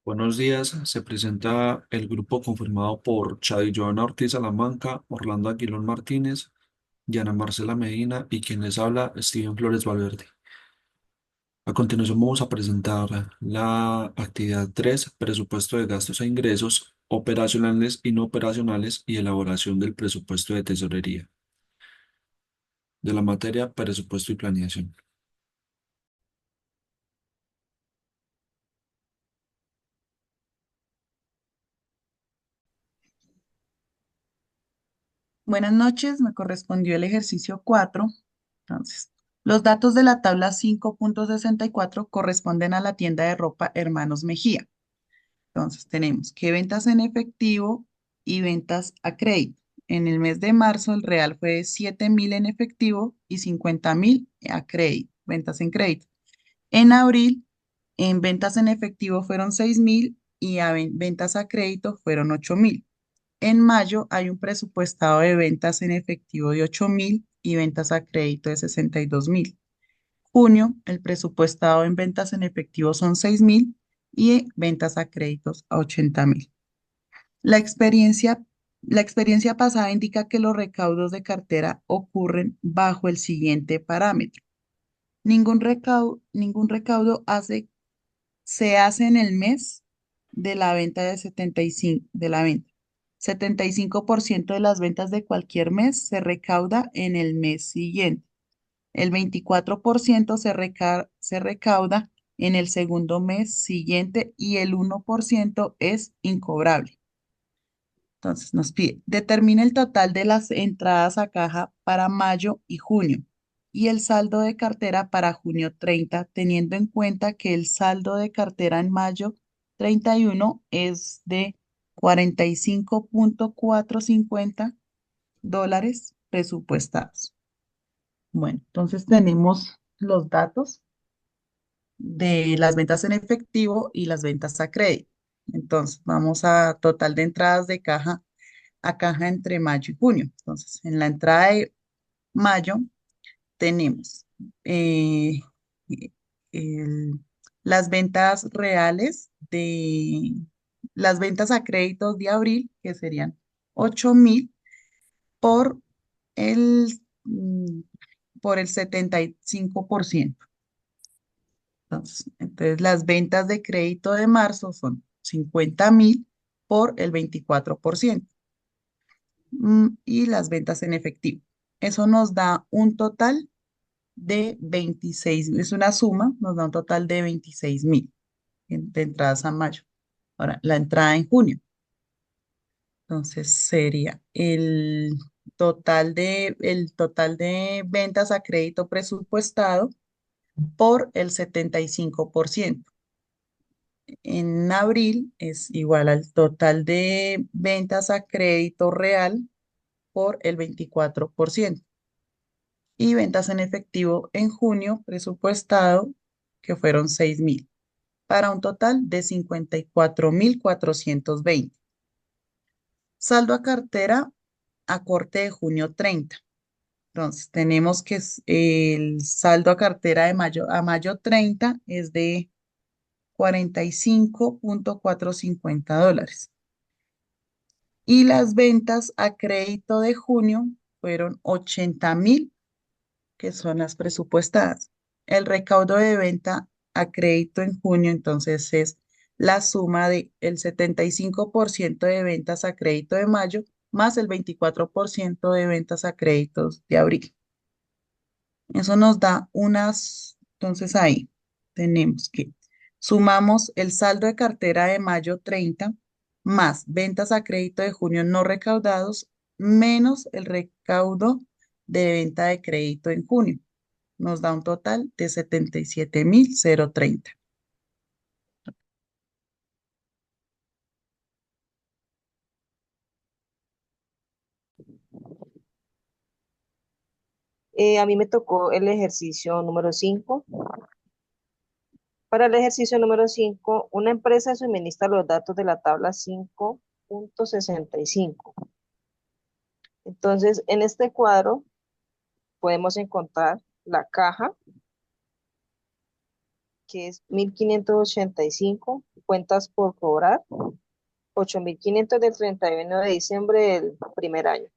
Buenos días, se presenta el grupo conformado por Chady Joana Ortiz Salamanca, Orlando Aguilón Martínez, Diana Marcela Medina y quien les habla, Steven Flores Valverde. A continuación vamos a presentar la actividad 3, presupuesto de gastos e ingresos operacionales y no operacionales y elaboración del presupuesto de tesorería, de la materia presupuesto y planeación. Buenas noches, me correspondió el ejercicio 4. Entonces, los datos de la tabla 5.64 corresponden a la tienda de ropa Hermanos Mejía. Entonces, tenemos que ventas en efectivo y ventas a crédito. En el mes de marzo, el real fue de 7.000 en efectivo y 50.000 a crédito, ventas en crédito. En abril, en ventas en efectivo fueron 6.000 y ventas a crédito fueron 8.000. En mayo hay un presupuestado de ventas en efectivo de 8.000 y ventas a crédito de 62.000. Junio, el presupuestado en ventas en efectivo son 6.000 y ventas a créditos a 80.000. La experiencia, la experiencia pasada indica que los recaudos de cartera ocurren bajo el siguiente parámetro. Ningún recaudo se hace en el mes de la venta de 75 de la venta. 75% de las ventas de cualquier mes se recauda en el mes siguiente. El 24% se recauda en el segundo mes siguiente y el 1% es incobrable. Entonces nos pide, determina el total de las entradas a caja para mayo y junio y el saldo de cartera para junio 30, teniendo en cuenta que el saldo de cartera en mayo 31 es de 45.450 presupuestados. Bueno, entonces tenemos los datos de las ventas en efectivo y las ventas a crédito. Entonces, vamos a total de entradas de caja a caja entre mayo y junio. Entonces, en la entrada de mayo tenemos eh, el- las ventas reales de las ventas a créditos de abril, que serían 8.000 por el, mm, por el 75%. Entonces, las ventas de crédito de marzo son 50.000 por el 24%, y las ventas en efectivo. Eso nos da un total de 26, es una suma, nos da un total de 26.000 de entradas a mayo. Ahora, la entrada en junio. Entonces, sería el total de ventas a crédito presupuestado por el 75%. En abril es igual al total de ventas a crédito real por el 24% y ventas en efectivo en junio presupuestado que fueron 6.000 para un total de 54.420. Saldo a cartera a corte de junio 30. Entonces tenemos que el saldo a cartera de mayo a mayo 30 es de 45.450 dólares. Y las ventas a crédito de junio fueron 80.000, que son las presupuestadas. El recaudo de venta a crédito en junio, entonces, es la suma de el 75% de ventas a crédito de mayo más el 24% de ventas a créditos de abril. Eso nos da entonces ahí tenemos que sumamos el saldo de cartera de mayo 30 más ventas a crédito de junio no recaudados menos el recaudo de venta de crédito en junio. Nos da un total de 77.030. A mí me tocó el ejercicio número 5. Para el ejercicio número 5, una empresa suministra los datos de la tabla 5.65. Entonces, en este cuadro podemos encontrar la caja, que es 1.585, cuentas por cobrar, 8.500 del 31 de diciembre del primer año.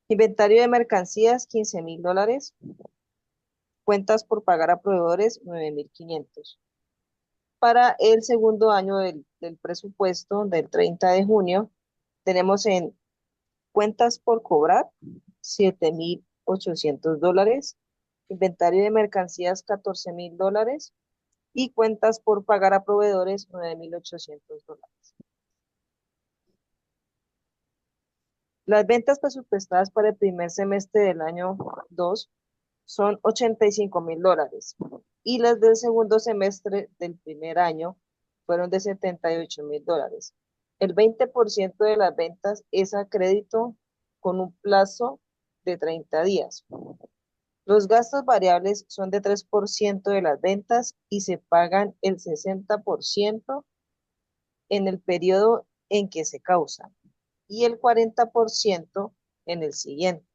Inventario de mercancías, $15.000. Cuentas por pagar a proveedores, 9.500. Para el segundo año del presupuesto del 30 de junio, tenemos en cuentas por cobrar, $7.800. Inventario de mercancías, $14.000. Y cuentas por pagar a proveedores, $9.800. Las ventas presupuestadas para el primer semestre del año 2 son $85.000 y las del segundo semestre del primer año fueron de $78.000. El 20% de las ventas es a crédito con un plazo de 30 días. Los gastos variables son de 3% de las ventas y se pagan el 60% en el periodo en que se causan y el 40% en el siguiente.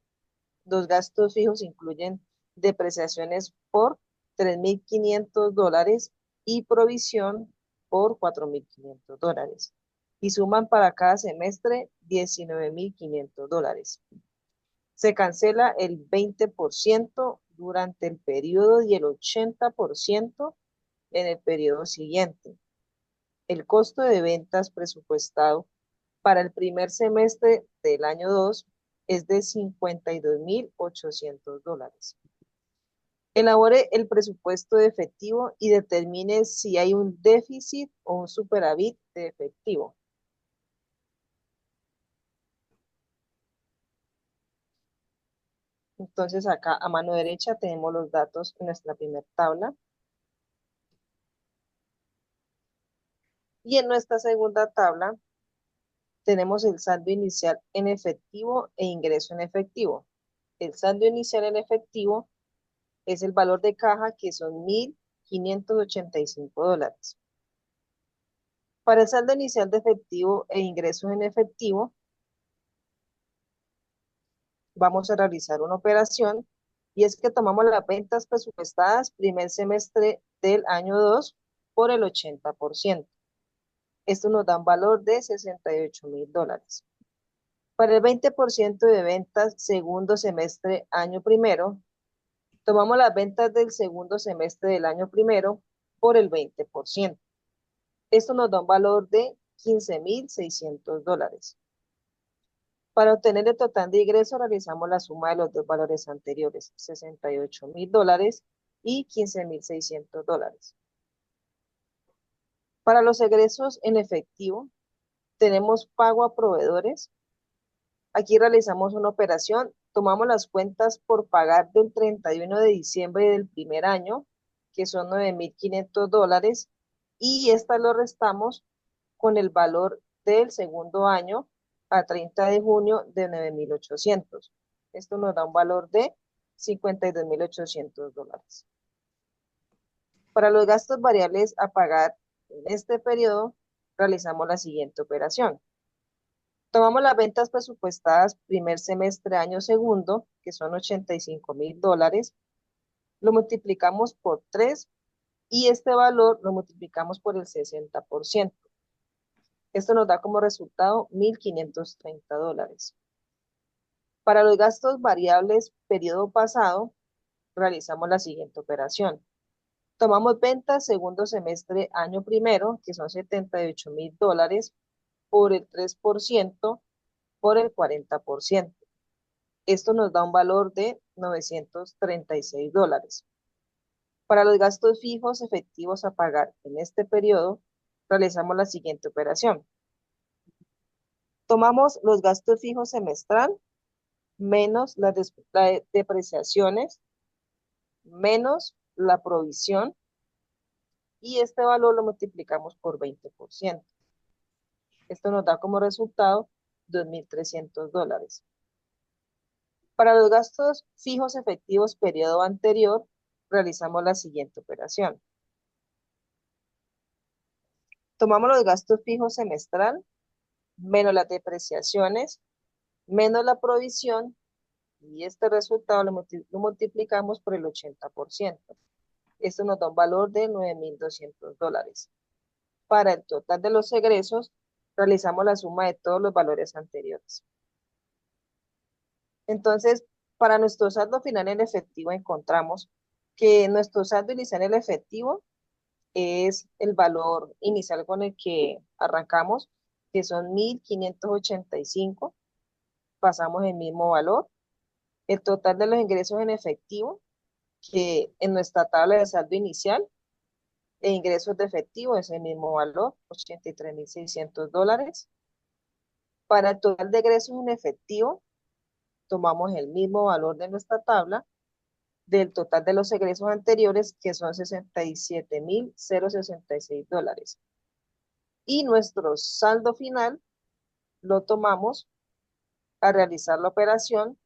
Los gastos fijos incluyen depreciaciones por $3.500 y provisión por $4.500 y suman para cada semestre $19.500. Se cancela el 20% durante el periodo y el 80% en el periodo siguiente. El costo de ventas presupuestado para el primer semestre del año 2 es de $52.800. Elabore el presupuesto de efectivo y determine si hay un déficit o un superávit de efectivo. Entonces acá a mano derecha tenemos los datos en nuestra primera tabla. Y en nuestra segunda tabla tenemos el saldo inicial en efectivo e ingreso en efectivo. El saldo inicial en efectivo es el valor de caja, que son $1.585. Para el saldo inicial de efectivo e ingresos en efectivo, vamos a realizar una operación y es que tomamos las ventas presupuestadas primer semestre del año 2 por el 80%. Esto nos da un valor de $68.000. Para el 20% de ventas segundo semestre año primero, tomamos las ventas del segundo semestre del año primero por el 20%. Esto nos da un valor de $15.600. Para obtener el total de ingresos realizamos la suma de los dos valores anteriores, $68.000 y $15.600. Para los egresos en efectivo, tenemos pago a proveedores. Aquí realizamos una operación, tomamos las cuentas por pagar del 31 de diciembre del primer año, que son $9.500, y esta lo restamos con el valor del segundo año a 30 de junio de 9.800. Esto nos da un valor de $52.800. Para los gastos variables a pagar en este periodo, realizamos la siguiente operación. Tomamos las ventas presupuestadas primer semestre año segundo, que son $85.000, lo multiplicamos por 3 y este valor lo multiplicamos por el 60%. Esto nos da como resultado $1.530. Para los gastos variables periodo pasado, realizamos la siguiente operación. Tomamos ventas segundo semestre año primero, que son $78.000, por el 3% por el 40%. Esto nos da un valor de $936. Para los gastos fijos efectivos a pagar en este periodo, realizamos la siguiente operación. Tomamos los gastos fijos semestral menos las depreciaciones menos la provisión y este valor lo multiplicamos por 20%. Esto nos da como resultado $2.300. Para los gastos fijos efectivos periodo anterior, realizamos la siguiente operación. Tomamos los gastos fijos semestral, menos las depreciaciones, menos la provisión, y este resultado lo multiplicamos por el 80%. Esto nos da un valor de $9.200. Para el total de los egresos, realizamos la suma de todos los valores anteriores. Entonces, para nuestro saldo final en efectivo encontramos que nuestro saldo inicial en efectivo es el valor inicial con el que arrancamos, que son 1.585. Pasamos el mismo valor. El total de los ingresos en efectivo, que en nuestra tabla de saldo inicial, e ingresos de efectivo es el mismo valor, $83.600. Para el total de egresos en efectivo, tomamos el mismo valor de nuestra tabla del total de los egresos anteriores, que son $67.066. Y nuestro saldo final lo tomamos a realizar la operación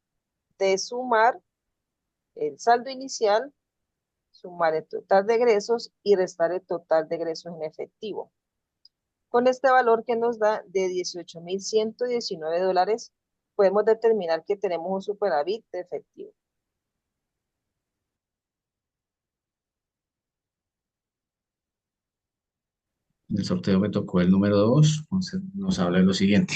de sumar el saldo inicial, sumar el total de egresos y restar el total de egresos en efectivo. Con este valor que nos da de $18.119, podemos determinar que tenemos un superávit de efectivo. En el sorteo me tocó el número 2, entonces nos habla de lo siguiente.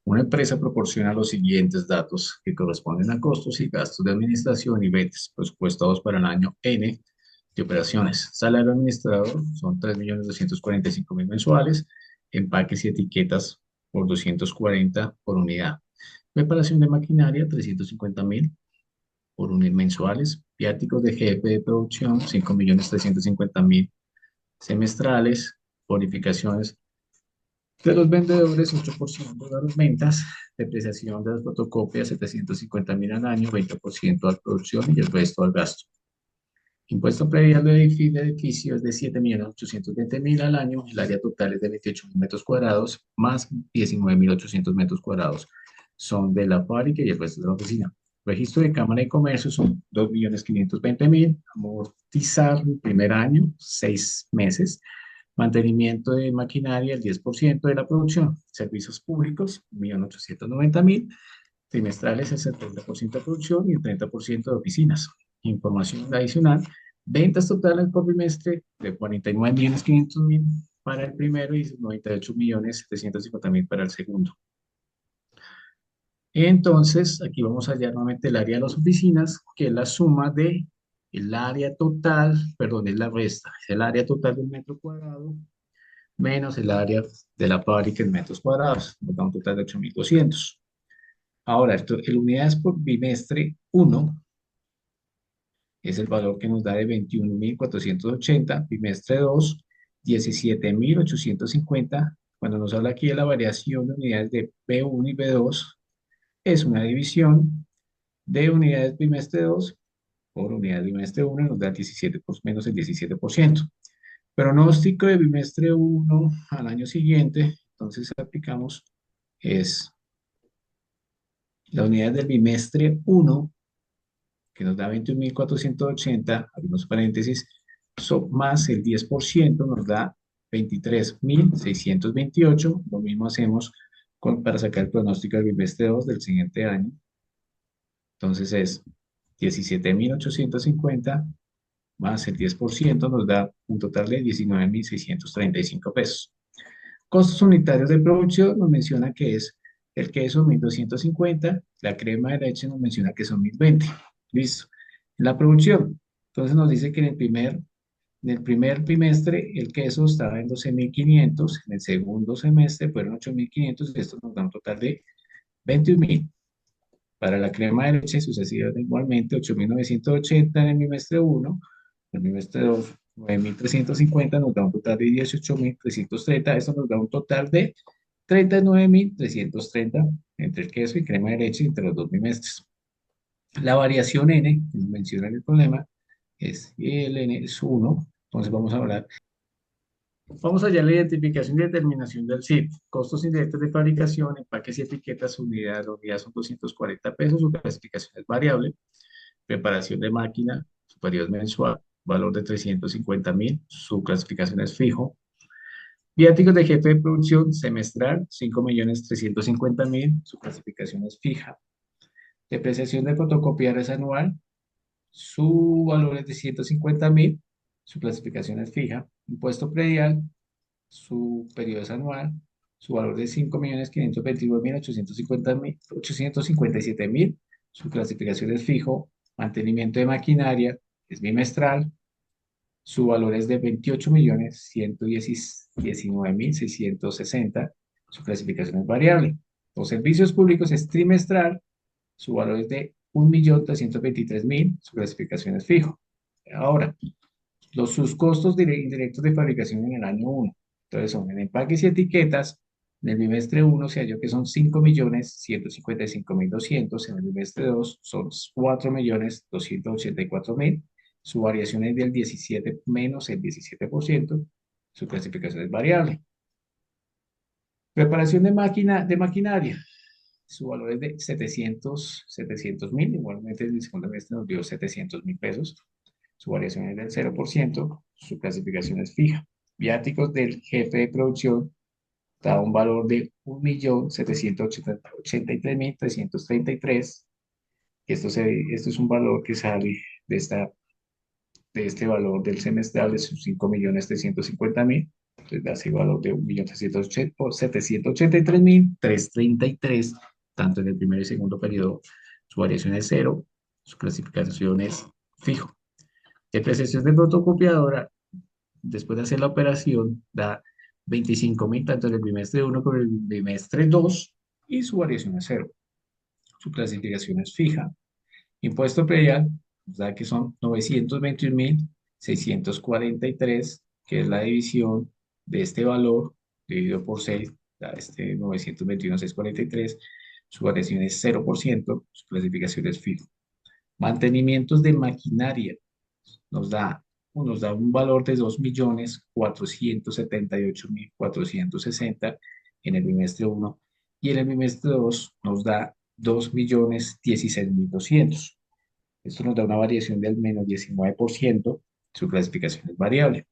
Una empresa proporciona los siguientes datos que corresponden a costos y gastos de administración y ventas presupuestados para el año N de operaciones. Salario administrador son 3.245.000 mensuales, empaques y etiquetas por 240 por unidad. Preparación de maquinaria, 350.000 por unidad mensuales. Viáticos de jefe de producción, 5.350.000 semestrales. Bonificaciones de los vendedores, 8% de las ventas. Depreciación de las fotocopias, 750.000 al año, 20% a la producción y el resto al gasto. Impuesto predial de edificio es de 7.820.000 al año. El área total es de 28.000 metros cuadrados, más 19.800 metros cuadrados son de la fábrica y el resto de la oficina. Registro de Cámara de Comercio son 2.520.000. Amortizar el primer año, 6 meses. Mantenimiento de maquinaria, el 10% de la producción. Servicios públicos, 1.890.000. Trimestrales, el 70% de producción y el 30% de oficinas. Información adicional. Ventas totales por bimestre de 49.500.000 para el primero y 98.750.000 para el segundo. Entonces, aquí vamos a hallar nuevamente el área de las oficinas, que es la suma de el área total, perdón, es la resta, es el área total del metro cuadrado menos el área de la fábrica en metros cuadrados, nos da un total de 8.200. Ahora, el unidades por bimestre 1 es el valor que nos da de 21.480, bimestre 2, 17.850. Cuando nos habla aquí de la variación de unidades de B1 y B2, es una división de unidades bimestre 2 por unidades bimestre 1, nos da 17 menos el 17%. Pronóstico de bimestre 1 al año siguiente, entonces aplicamos es la unidad del bimestre 1, que nos da 21.480, abrimos paréntesis, más el 10% nos da 23.628. Lo mismo hacemos para sacar el pronóstico del bimestre 2 del siguiente año. Entonces es 17.850 más el 10% nos da un total de 19.635 pesos. Costos unitarios de producción nos menciona que es el queso 1.250, la crema de leche nos menciona que son 1.020. Listo. La producción, entonces nos dice que en el primer trimestre el queso estaba en 12.500, en el segundo semestre fueron 8.500 y esto nos da un total de 21.000. Para la crema de leche sucesivamente igualmente 8.980 en el bimestre 1, en el bimestre 2 9.350 nos da un total de 18.330, esto nos da un total de 39.330 entre el queso y crema de leche entre los dos bimestres. La variación N, que nos menciona en el problema, es el N es 1, entonces vamos a hablar. Vamos allá a la identificación y determinación del CIF. Costos indirectos de fabricación, empaques y etiquetas, unidad, la unidad son 240 pesos, su clasificación es variable. Preparación de máquina, su periodo es mensual, valor de 350.000, su clasificación es fijo. Viáticos de jefe de producción semestral, 5.350.000, su clasificación es fija. Depreciación de fotocopiar es anual, su valor es de 150.000, su clasificación es fija. Impuesto predial su periodo es anual, su valor de 5.529.857.000, su clasificación es fijo, mantenimiento de maquinaria es bimestral, su valor es de 28.119.660, su clasificación es variable. Los servicios públicos es trimestral, su valor es de 1.323.000, su clasificación es fijo. Ahora, sus costos indirectos de fabricación en el año uno. Entonces son en empaques y etiquetas. En el bimestre uno se halló que son 5.155.200. En el bimestre 2 son 4.284.000. Su variación es del 17 menos el 17%. Su clasificación es variable. Preparación de maquinaria. Su valor es de 700.000. Igualmente en el segundo bimestre nos dio 700.000 pesos. Su variación es del 0%, su clasificación es fija. Viáticos del jefe de producción da un valor de 1.783.333. Esto es un valor que sale de, de este valor del semestral de sus 5.350.000. Entonces da ese valor de 1.783.333, tanto en el primer y segundo periodo. Su variación es cero, su clasificación es fijo. Depreciación de fotocopiadora, después de hacer la operación, da 25.000 tanto en el bimestre 1 como en el bimestre 2 y su variación es cero. Su clasificación es fija. Impuesto predial nos da que son 921.643, que es la división de este valor dividido por 6, da este 921.643. Su variación es 0%, su clasificación es fija. Mantenimientos de maquinaria nos da, nos da un valor de 2.478.460 en el bimestre 1 y en el bimestre 2 nos da 2.016.200. Esto nos da una variación del menos 19%, su clasificación es variable.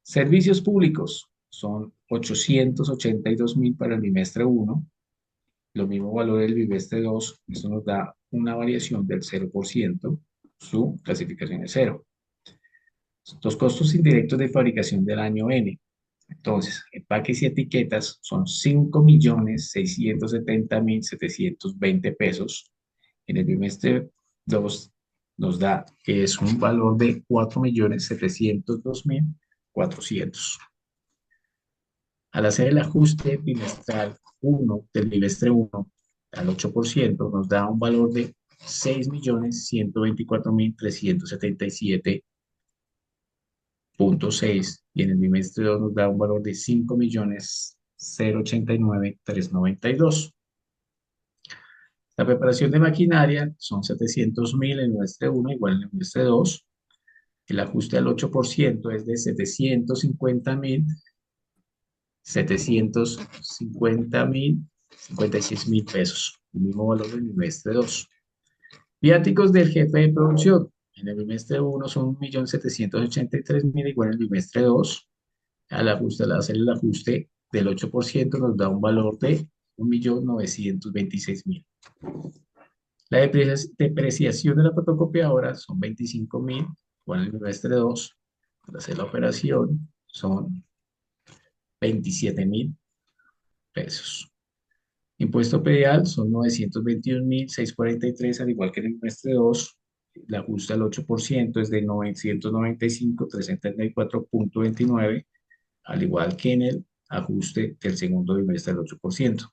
Servicios públicos son 882.000 para el bimestre 1, lo mismo valor del bimestre 2, esto nos da una variación del 0%, su clasificación es 0. Los costos indirectos de fabricación del año N. Entonces, empaques y etiquetas son 5.670.720 pesos. En el bimestre 2 nos da que es un valor de 4.702.400. Al hacer el ajuste bimestral 1 del bimestre 1 al 8%, nos da un valor de 6.124.377.6 y en el bimestre 2 nos da un valor de 5.089.392. La preparación de maquinaria son 700.000 en el bimestre 1, igual en el bimestre 2. El ajuste al 8% es de 756.000 pesos, el mismo valor del bimestre 2. Viáticos del jefe de producción. En el bimestre 1 son 1.783.000, igual en el bimestre 2. Al hacer el ajuste del 8% nos da un valor de 1.926.000. La depreciación de la fotocopiadora son 25.000, igual en el bimestre 2. Al hacer la operación son 27.000 pesos. Impuesto predial son 921.643, al igual que en el bimestre 2. El ajuste al 8% es de 995.374.29, al igual que en el ajuste del segundo bimestre del 8%.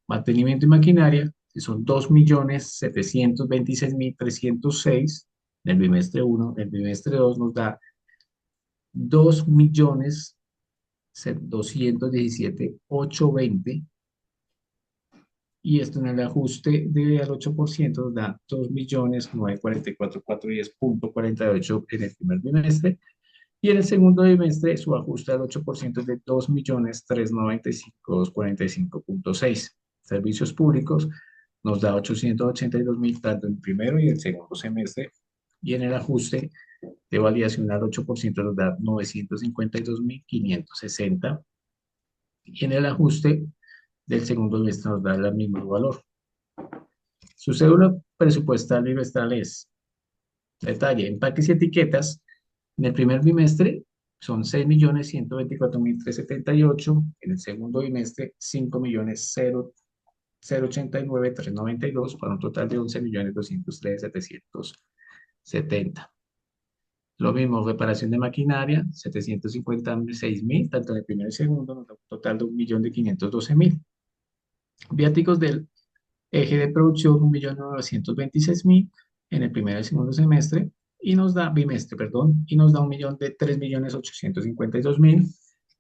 Mantenimiento y maquinaria, que son 2.726.306 en el bimestre 1. En el bimestre 2 nos da 2.217.820 y esto en el ajuste al 8% nos da 2.944.410.48 en el primer bimestre y en el segundo bimestre su ajuste al 8% es de 2.395.245.6. Servicios públicos nos da 882.000 tanto en el primero y el segundo semestre y en el ajuste de validación al 8% nos da 952.560 y en el ajuste del segundo bimestre nos da el mismo valor. Su cédula presupuestal bimestral es, detalle, empaques y etiquetas. En el primer bimestre son 6.124.378. En el segundo bimestre, 5.089.392 para un total de 11.203.770. Lo mismo, reparación de maquinaria, 756.000, tanto en el primero y segundo, nos da un total de 1.512.000. Viáticos del eje de producción, 1.926.000 en el primer y segundo semestre, y nos da, bimestre, perdón, y nos da 3.852.000.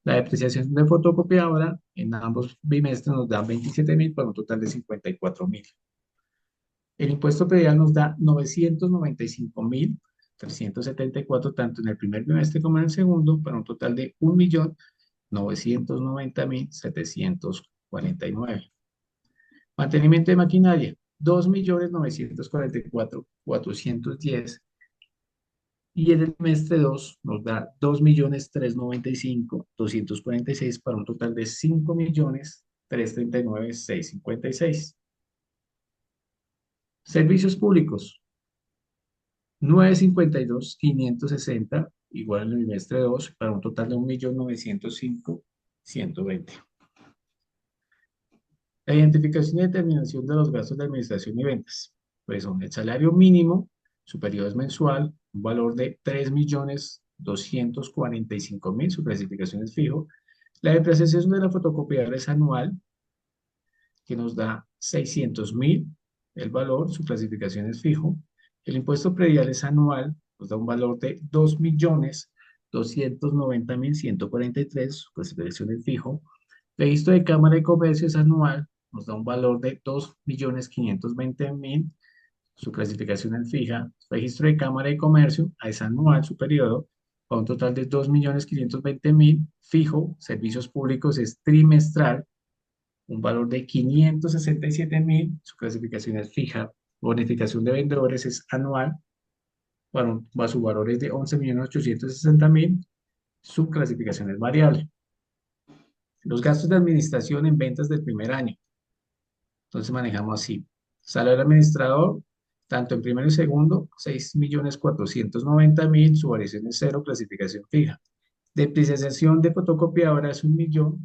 La depreciación de fotocopiadora en ambos bimestres nos da 27.000 para un total de 54.000. El impuesto predial nos da 995.374 tanto en el primer bimestre como en el segundo, para un total de 1.990.749. Mantenimiento de maquinaria, 2.944.410. Y en el bimestre 2 nos da 2.395.246 para un total de 5.339.656. Servicios públicos, 952.560, igual en el bimestre 2, para un total de 1.905.120. La identificación y determinación de los gastos de administración y ventas. Pues son el salario mínimo, su periodo es mensual, un valor de 3.245.000, su clasificación es fijo. La depreciación de la fotocopiadora es anual, que nos da 600.000, el valor, su clasificación es fijo. El impuesto predial es anual, nos da un valor de 2.290.143, su clasificación es fijo. Registro de Cámara de Comercio es anual, nos da un valor de 2.520.000, su clasificación es fija. Registro de Cámara de Comercio es anual, su periodo, para un total de 2.520.000, fijo. Servicios públicos es trimestral, un valor de 567.000, su clasificación es fija. Bonificación de vendedores es anual, su valor es de 11.860.000, su clasificación es variable. Los gastos de administración en ventas del primer año. Entonces manejamos así. Salario administrador, tanto en primero y segundo, 6.490.000, su variación es cero, clasificación fija. Depreciación de fotocopiadora es 1.000.000,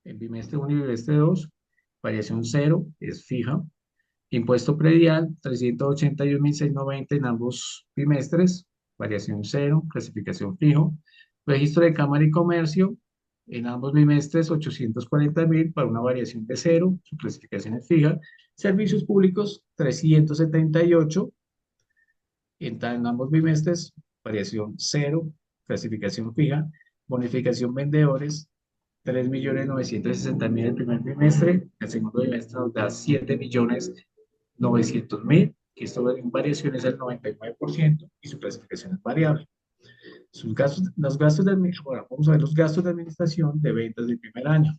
en bimestre 1 y bimestre 2, variación cero, es fija. Impuesto predial, 381.690 en ambos bimestres, variación cero, clasificación fijo. Registro de Cámara y Comercio, en ambos bimestres, 840.000 para una variación de cero, su clasificación es fija. Servicios públicos, 378 en ambos bimestres, variación cero, clasificación fija. Bonificación vendedores, 3.960.000 el primer bimestre, el segundo bimestre nos da 7.900.000, que esto en variaciones del 99% y su clasificación es variable. Los gastos bueno, vamos a ver los gastos de administración de ventas del primer año.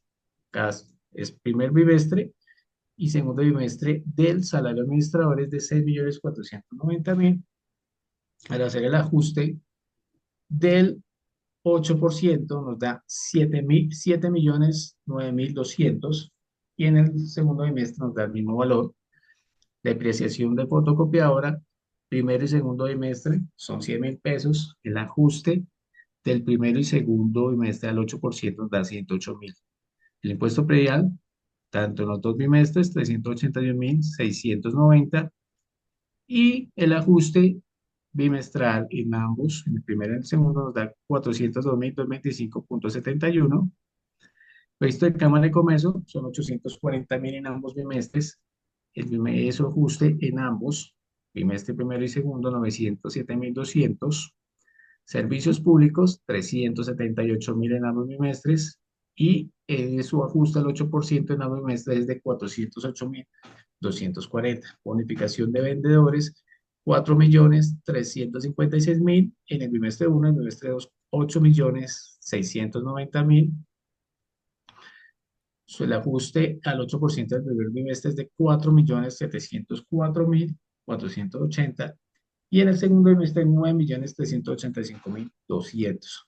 Es primer bimestre y segundo bimestre del salario administrador es de 6.490.000. Al hacer el ajuste del 8% nos da 7.009.200 y en el segundo bimestre nos da el mismo valor. Depreciación de fotocopiadora, primero y segundo bimestre son 100.000 pesos. El ajuste del primero y segundo bimestre al 8% nos da 108.000. El impuesto predial, tanto en los dos bimestres, 381.690 y el ajuste bimestral en ambos, en el primero y el segundo, nos da 402.225.71. Registro de Cámara de Comercio son 840.000 en ambos bimestres. Eso ajuste en ambos, bimestre primero y segundo, 907.200. Servicios públicos, 378.000 en ambos bimestres. Y su ajuste al 8% en ambos bimestres es de 408.240. Bonificación de vendedores, 4.356.000 en el bimestre 1, en el bimestre 2, 8.690.000. El ajuste al 8% del primer bimestre es de 4.704.480 y en el segundo bimestre 9.385.200.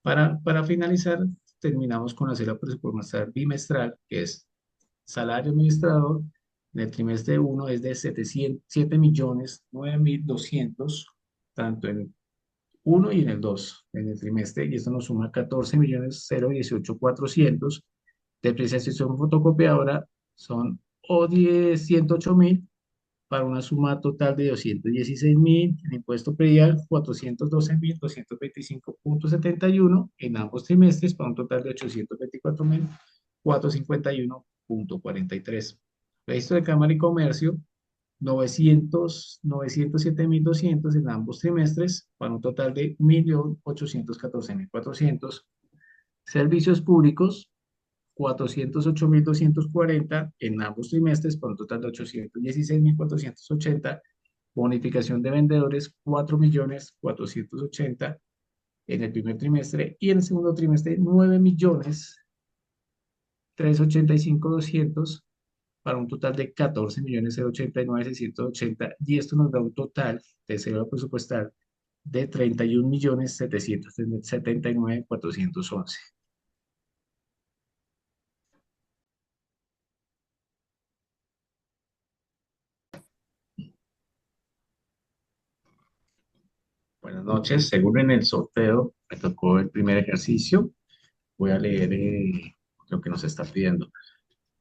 Para finalizar, terminamos con la célula presupuestal bimestral, que es salario administrador. En el trimestre 1 es de 7.009.200, tanto en 1 y en el 2 en el trimestre, y esto nos suma 14.018.400. Depreciación fotocopiadora son o 108.000 para una suma total de 216.000. El impuesto predial 412.225.71 en ambos trimestres para un total de 824.451.43. Registro de Cámara y Comercio 907.200 en ambos trimestres, para un total de 1.814.400. Servicios públicos, 408.240 en ambos trimestres, para un total de 816.480. Bonificación de vendedores, 4.480 en el primer trimestre, y en el segundo trimestre, 9.385.200 para un total de 14.089.680, y esto nos da un total de cero presupuestal de 31.779.411. Buenas noches. Según en el sorteo, me tocó el primer ejercicio. Voy a leer lo que nos está pidiendo.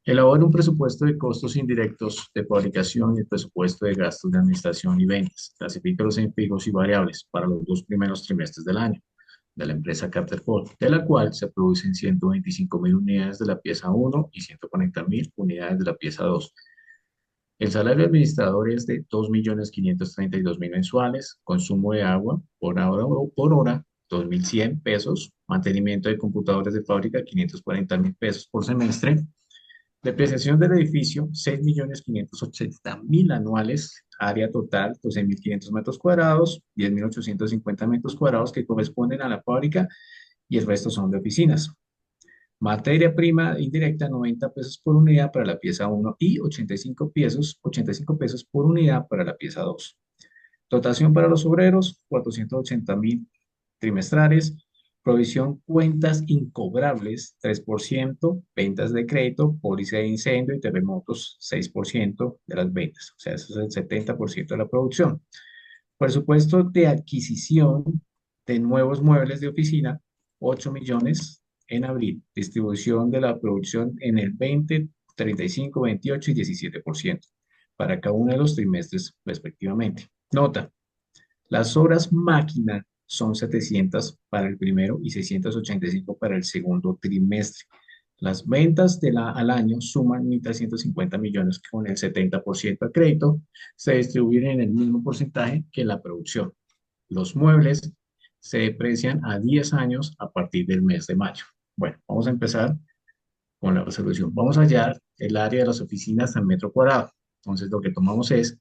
Elabora un presupuesto de costos indirectos de fabricación y el presupuesto de gastos de administración y ventas. Clasifica en fijos y variables para los 2 primeros trimestres del año de la empresa Carterford, de la cual se producen 125.000 unidades de la pieza 1 y 140.000 unidades de la pieza 2. El salario administrador es de 2.532.000 mensuales, consumo de agua por hora 2.100 pesos, mantenimiento de computadores de fábrica 540.000 pesos por semestre, depreciación del edificio 6.580.000 anuales, área total 12.500 metros cuadrados, 10.850 metros cuadrados que corresponden a la fábrica y el resto son de oficinas. Materia prima indirecta, 90 pesos por unidad para la pieza 1 y 85 pesos por unidad para la pieza 2. Dotación para los obreros, 480.000 trimestrales. Provisión cuentas incobrables, 3%. Ventas de crédito, póliza de incendio y terremotos, 6% de las ventas. O sea, eso es el 70% de la producción. Presupuesto de adquisición de nuevos muebles de oficina, 8 millones en abril. Distribución de la producción en el 20, 35, 28 y 17% para cada uno de los trimestres respectivamente. Nota, las horas máquina son 700 para el primero y 685 para el segundo trimestre. Las ventas al año suman 1.350 millones, que con el 70% de crédito se distribuyen en el mismo porcentaje que la producción. Los muebles se deprecian a 10 años a partir del mes de mayo. Bueno, vamos a empezar con la resolución. Vamos a hallar el área de las oficinas al metro cuadrado. Entonces, lo que tomamos es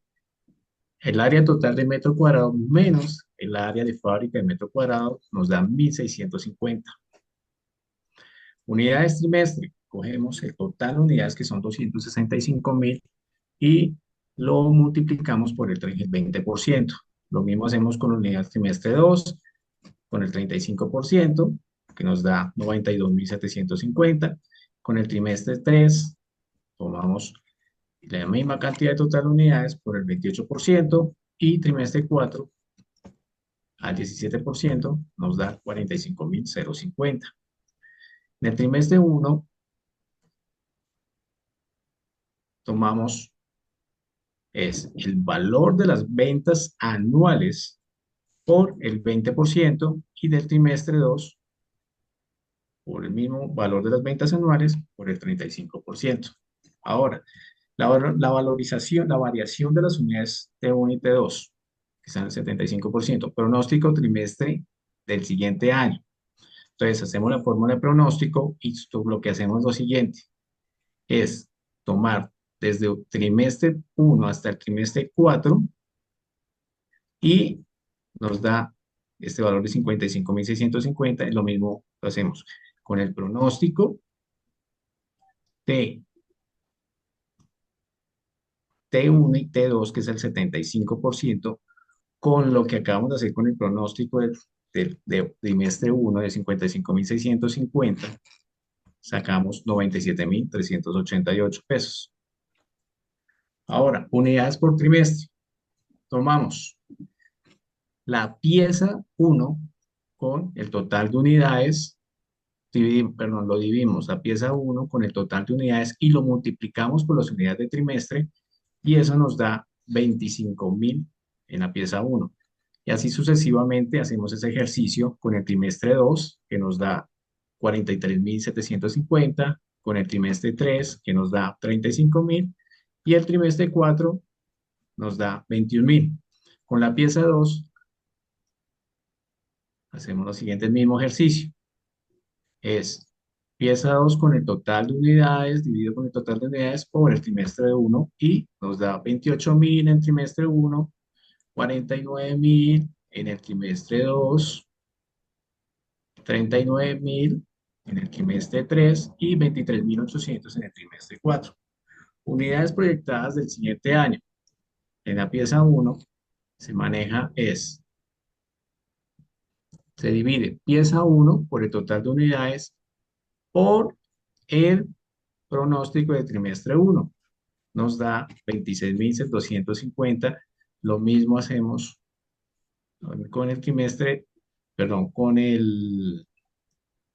el área total de metro cuadrado menos el área de fábrica de metro cuadrado, nos da 1.650. Unidades trimestre, cogemos el total de unidades que son 265.000 y lo multiplicamos por el 20%. Lo mismo hacemos con la unidad trimestre 2, con el 35%, que nos da 92.750. Con el trimestre 3, tomamos la misma cantidad de total de unidades por el 28%, y trimestre 4 al 17% nos da 45.050. En el trimestre 1 tomamos el valor de las ventas anuales por el 20%, y del trimestre 2 por el mismo valor de las ventas anuales por el 35%. Ahora, la valorización, la variación de las unidades T1 y T2, que están al 75%, pronóstico trimestre del siguiente año. Entonces, hacemos la fórmula de pronóstico y lo que hacemos es lo siguiente, es tomar desde el trimestre 1 hasta el trimestre 4 y nos da este valor de 55.650, y lo mismo lo hacemos con el pronóstico de T1 y T2, que es el 75%, con lo que acabamos de hacer con el pronóstico de trimestre 1 de 55.650, sacamos 97.388 pesos. Ahora, unidades por trimestre. Tomamos la pieza uno con el total de unidades, perdón, lo dividimos la pieza uno con el total de unidades y lo multiplicamos por las unidades de trimestre y eso nos da 25.000 en la pieza uno. Y así sucesivamente hacemos ese ejercicio con el trimestre 2 que nos da 43.750, con el trimestre 3 que nos da 35.000, y el trimestre 4 nos da 21.000. Con la pieza 2 hacemos lo siguiente, el mismo ejercicio. Es pieza 2 con el total de unidades dividido con el total de unidades por el trimestre 1 y nos da 28.000 en el trimestre 1, 49.000 en el trimestre 2, 39.000 en el trimestre 3 y 23.800 en el trimestre 4. Unidades proyectadas del siguiente año. En la pieza 1 se maneja se divide pieza 1 por el total de unidades por el pronóstico de trimestre 1. Nos da 26.250. Lo mismo hacemos con el trimestre, perdón,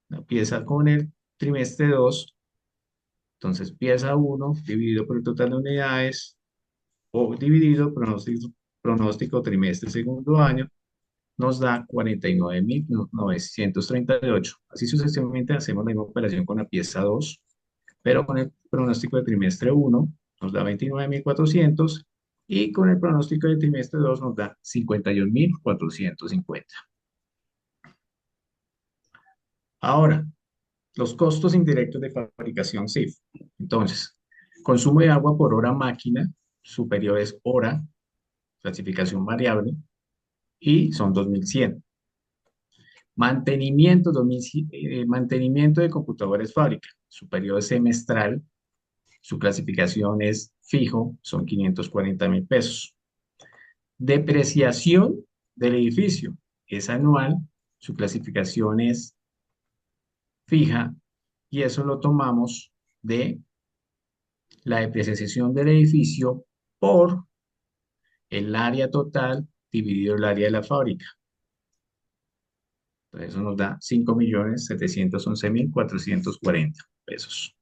la pieza con el trimestre 2. Entonces, pieza 1 dividido por el total de unidades o dividido pronóstico trimestre segundo año nos da 49.938. Así sucesivamente hacemos la misma operación con la pieza 2, pero con el pronóstico de trimestre 1 nos da 29.400 y con el pronóstico de trimestre 2 nos da 51.450. Ahora, los costos indirectos de fabricación SIF. Entonces, consumo de agua por hora máquina superiores hora, clasificación variable, y son 2.100. Mantenimiento, mantenimiento de computadores fábrica, su periodo es semestral, su clasificación es fijo, son 540.000 pesos. Depreciación del edificio es anual, su clasificación es fija y eso lo tomamos de la depreciación del edificio por el área total dividido el área de la fábrica. Entonces eso nos da 5.711.440 pesos.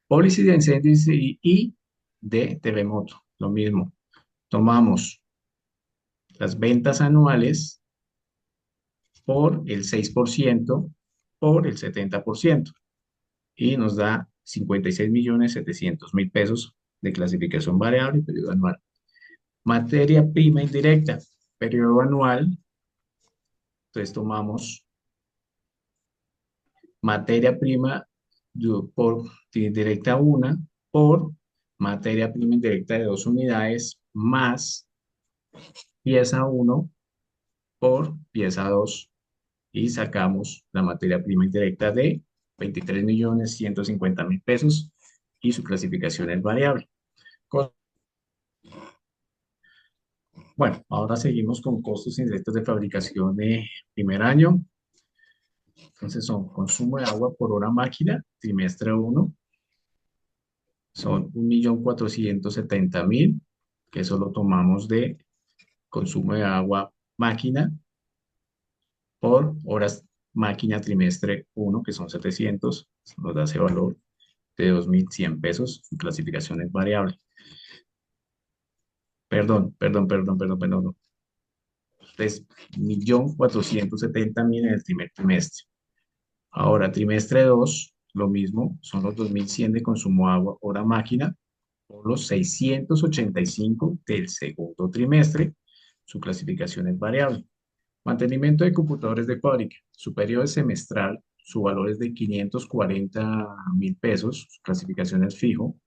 Póliza de incendios y de terremoto, lo mismo. Tomamos las ventas anuales por el 6% por el 70% y nos da 56.700.000 pesos de clasificación variable y periodo anual. Materia prima indirecta, periodo anual. Entonces tomamos materia prima por indirecta 1 por materia prima indirecta de 2 unidades más pieza 1 por pieza 2 y sacamos la materia prima indirecta de 23.150.000 pesos y su clasificación es variable. Bueno, ahora seguimos con costos indirectos de fabricación de primer año. Entonces son consumo de agua por hora máquina, trimestre 1, son 1.470.000, que eso lo tomamos de consumo de agua máquina por horas máquina trimestre 1, que son 700, nos da ese valor de 2.100 pesos, su clasificación es variable. Perdón. No. Es 1.470.000 en el primer trimestre. Ahora, trimestre 2, lo mismo, son los 2.100 de consumo de agua hora máquina por los 685 del segundo trimestre. Su clasificación es variable. Mantenimiento de computadores de fábrica. Su periodo es semestral. Su valor es de 540.000 pesos. Su clasificación es fijo.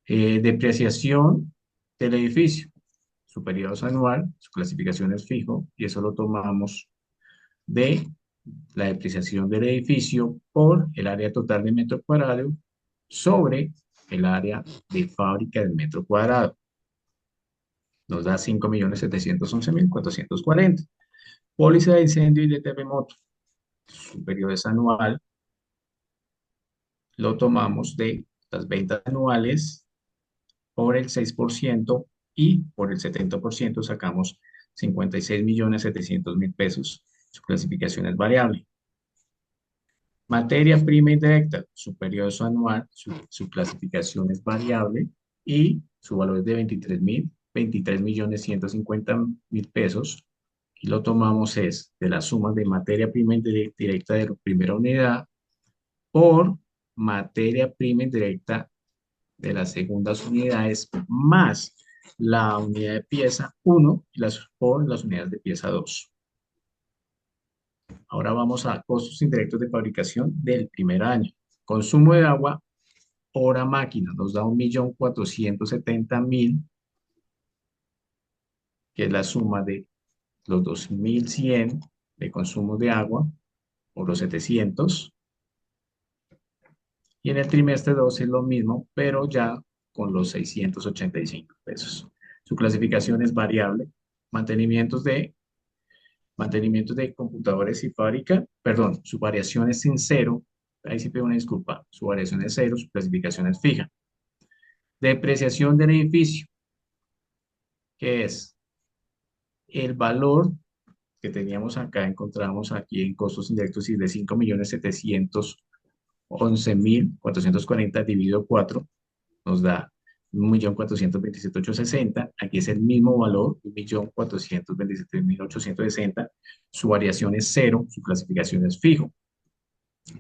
Depreciación del edificio. Su periodo es anual. Su clasificación es fijo. Y eso lo tomamos de la depreciación del edificio por el área total de metro cuadrado sobre el área de fábrica del metro cuadrado. Nos da 5.711.440. Póliza de incendio y de terremoto. Su periodo es anual. Lo tomamos de las ventas anuales por el 6% y por el 70% sacamos 56.700.000 pesos. Su clasificación es variable. Materia prima indirecta, su periodo anual, su clasificación es variable y su valor es de 23.150.000 pesos. Y lo tomamos es de la suma de materia prima indirecta de la primera unidad por materia prima indirecta de las segundas unidades más la unidad de pieza 1 y por las unidades de pieza 2. Ahora vamos a costos indirectos de fabricación del primer año. Consumo de agua, hora máquina, nos da 1.470.000, que es la suma de los 2.100 de consumo de agua por los 700. Y en el trimestre 2 es lo mismo, pero ya con los 685 pesos. Su clasificación es variable. Mantenimientos de computadores y fábrica, perdón, su variación es en cero. Ahí sí pido una disculpa. Su variación es cero, su clasificación es fija. Depreciación del edificio, que es el valor que teníamos acá, encontramos aquí en costos indirectos y de 5.711.440 dividido 4 nos da 1.427.860. Aquí es el mismo valor, 1.427.860. Su variación es cero, su clasificación es fijo.